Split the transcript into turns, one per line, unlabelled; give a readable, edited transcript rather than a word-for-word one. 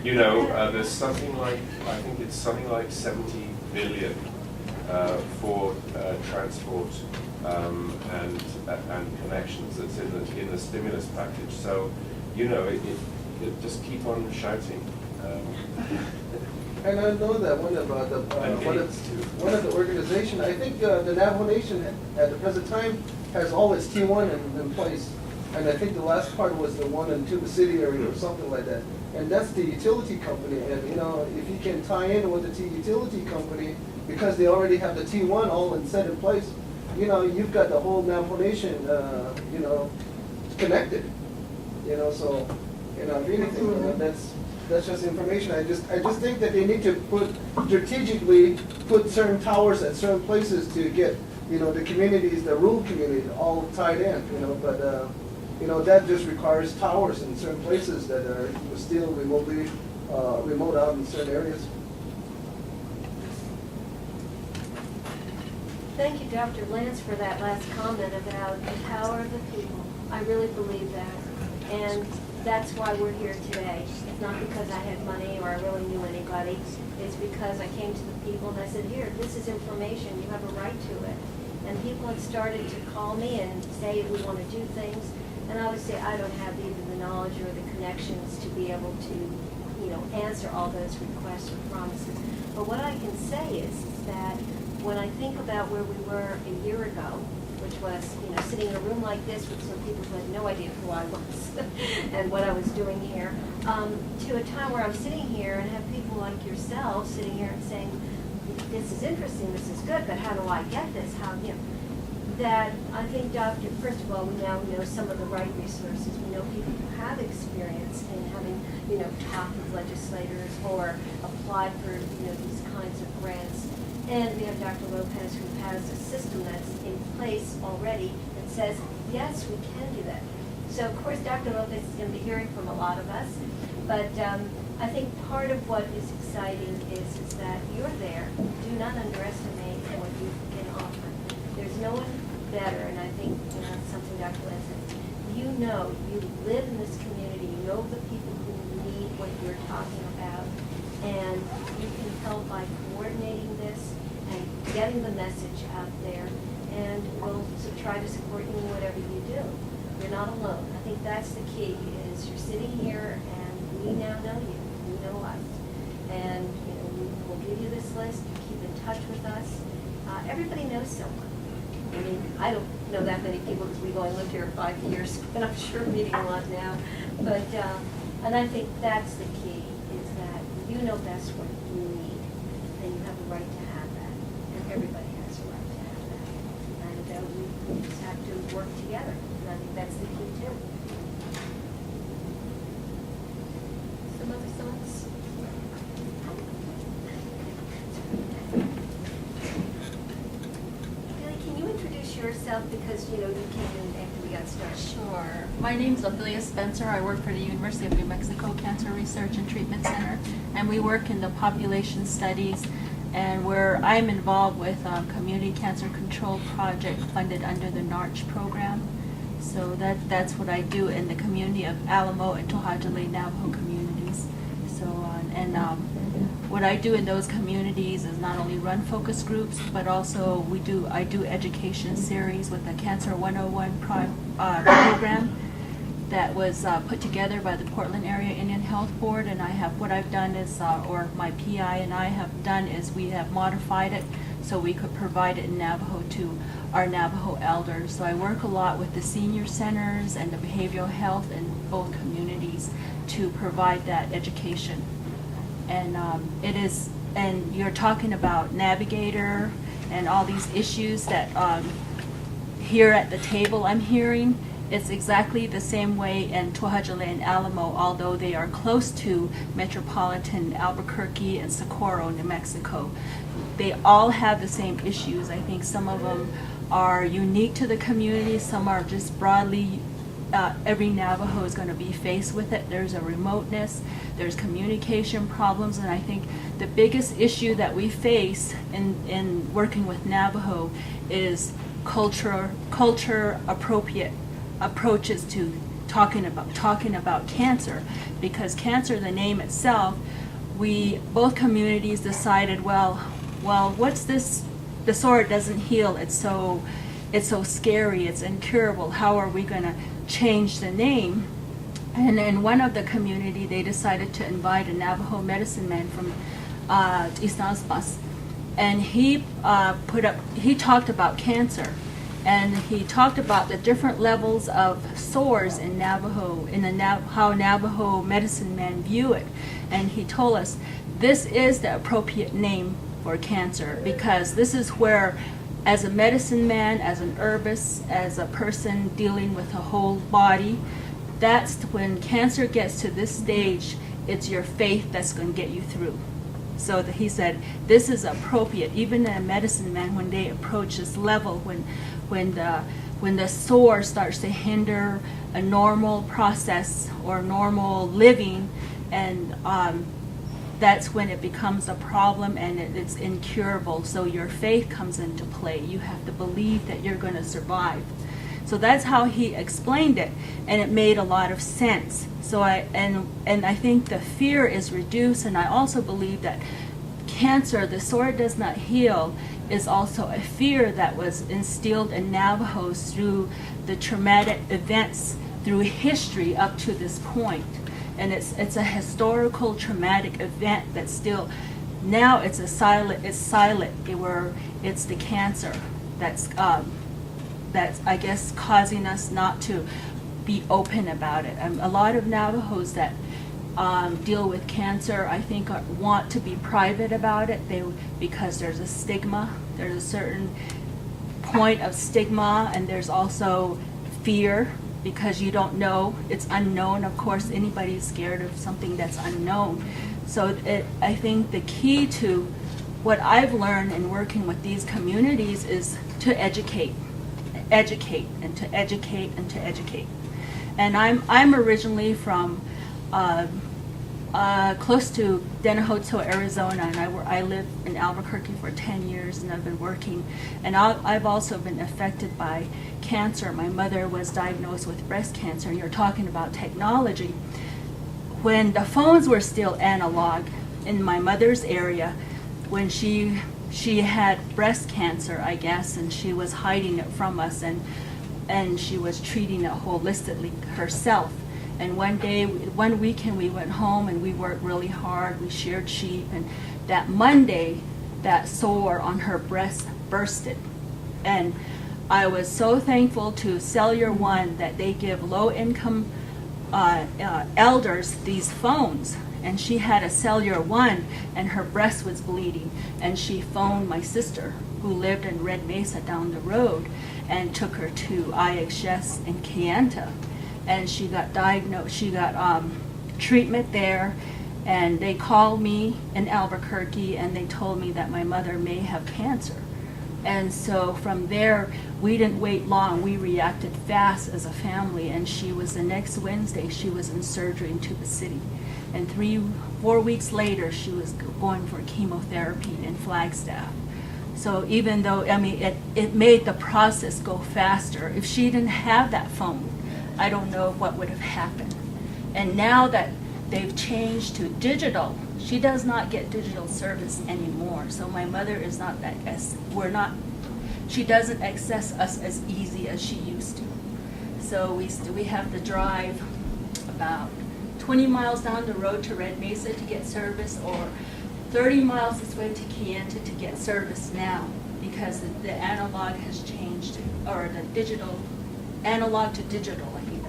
You know, there's something like, I think it's something like 70 billion for transport and connections that's in the stimulus package. So, you know, it just keep on shouting.
And I know that one of the organization, I think the Navajo Nation at the present time has all its T1 in place. And I think the last part was the 1 and 2 subsidiary or something like that. And that's the utility company. And you know, if you can tie in with the utility company, because they already have the T1 all set in place, you know, you've got the whole Navajo Nation, you know, connected. You know, so, you know, if anything, you know, that's just information. I just think that they need to strategically put certain towers at certain places to get, you know, the communities, the rural communities, all tied in. You know, but you know, that just requires towers in certain places that are still remote out in certain areas.
Thank you, Dr. Lance, for that last comment about empower the people. I really believe that. And that's why we're here today. It's not because I had money or I really knew anybody. It's because I came to the people and I said, here, this is information. You have a right to it. And people had started to call me and say we want to do things. And obviously I don't have either the knowledge or the connections to be able to, you know, answer all those requests or promises. But what I can say is that when I think about where we were a year ago, which was, you know, sitting in a room like this with some people who had no idea who I was and what I was doing here, to a time where I'm sitting here and have people like yourself sitting here and saying, this is interesting, this is good, but how do I get this? How, you know, that I think, Doctor, first of all, we now know some of the right resources. We know people who have experience in having, you know, talked with legislators or applied for, you know, these kinds of grants. And we have Dr. Lopez, who has a system that's in place already that says, yes, we can do that. So, of course, Dr. Lopez is going to be hearing from a lot of us. But I think part of what is exciting is that you're there. Do not underestimate what you can offer. There's no one better, and I think, you know, it's something Dr. Lynn said. You know, you live in this community. You know the people who need what you're talking about. And you can help by coordinating this and getting the message out there, and we'll try to support you in whatever you do. You're not alone. I think that's the key, is you're sitting here and we now know you, you know us. And you know, we'll give you this list, you keep in touch with us. Everybody knows someone. I mean, I don't know that many people because we've only lived here 5 years, but I'm sure we're meeting a lot now. But, and I think that's the key, is that you know best what you need, and you have a right to have that. And everybody has a right to have that. And we just have to work together. And I think that's the key too. Some other thoughts? Billy, can you introduce yourself, because you know you came in after we got started?
Sure. My name is Ophelia Spencer. I work for the University of New Mexico Cancer Research and Treatment Center, and we work in the population studies, and where I'm involved with a community cancer control project funded under the NARCH program. So that's what I do in the community of Alamo and To'Hajiilee Navajo communities. So what I do in those communities is not only run focus groups, but also I do education series with the Cancer 101 program that was put together by the Portland Area Indian Health Board. And what I've done is, or my PI and I have done, is we have modified it so we could provide it in Navajo to our Navajo elders. So I work a lot with the senior centers and the behavioral health in both communities to provide that education. And and you're talking about Navigator and all these issues that here at the table I'm hearing. It's exactly the same way in To'Hajiilee and Alamo, although they are close to metropolitan Albuquerque and Socorro, New Mexico. They all have the same issues. I think some of them are unique to the community, some are just broadly, every Navajo is going to be faced with it. There's a remoteness, there's communication problems, and I think the biggest issue that we face in working with Navajo is culture appropriate approaches to talking about cancer, because cancer, the name itself, both communities decided, well, what's this disorder doesn't heal, it's so scary, it's incurable, how are we going to change the name? And in one of the community, they decided to invite a Navajo medicine man from East Naspas, and he talked about cancer, and he talked about the different levels of sores in Navajo, how Navajo medicine men view it, and he told us this is the appropriate name for cancer, because this is where, as a medicine man, as an herbist, as a person dealing with a whole body, that's when cancer gets to this stage, it's your faith that's going to get you through. So that he said, this is appropriate. Even a medicine man, when they approach this level, when the sore starts to hinder a normal process or normal living, and that's when it becomes a problem and it's incurable. So your faith comes into play. You have to believe that you're going to survive. So that's how he explained it, and it made a lot of sense. So I think the fear is reduced, and I also believe that cancer, the sore does not heal, is also a fear that was instilled in Navajos through the traumatic events through history up to this point. And it's a historical traumatic event that still, now it's silent, where it's the cancer that's I guess causing us not to be open about it. A lot of Navajos that deal with cancer, I think, want to be private about it, because there's a stigma, there's a certain point of stigma, and there's also fear, because you don't know, it's unknown. Of course, anybody's scared of something that's unknown. So I think the key to what I've learned in working with these communities is to educate, and to educate, and to educate. And I'm originally from close to Denahoto, Arizona, and I lived in Albuquerque for 10 years, and I've been working. And I've also been affected by cancer. My mother was diagnosed with breast cancer, and you're talking about technology. When the phones were still analog in my mother's area, when she had breast cancer, I guess, and she was hiding it from us, and she was treating it holistically herself. And one weekend we went home and we worked really hard, we sheared sheep, and that Monday, that sore on her breast bursted. And I was so thankful to Cellular One that they give low-income elders these phones. And she had a Cellular One, and her breast was bleeding. And she phoned my sister, who lived in Red Mesa down the road, and took her to IHS in Kayenta. And she got diagnosed, she got treatment there, and they called me in Albuquerque, and they told me that my mother may have cancer. And so from there, we didn't wait long. We reacted fast as a family, and the next Wednesday, she was in surgery in Tuba City. And 4 weeks later, she was going for chemotherapy in Flagstaff. So even though, it made the process go faster. If she didn't have that phone, I don't know what would have happened. And now that they've changed to digital, she does not get digital service anymore. So my mother is not she doesn't access us as easy as she used to. So we have to drive about 20 miles down the road to Red Mesa to get service, or 30 miles this way to Kayenta to get service now, because the analog has changed, or the digital, analog to digital, I think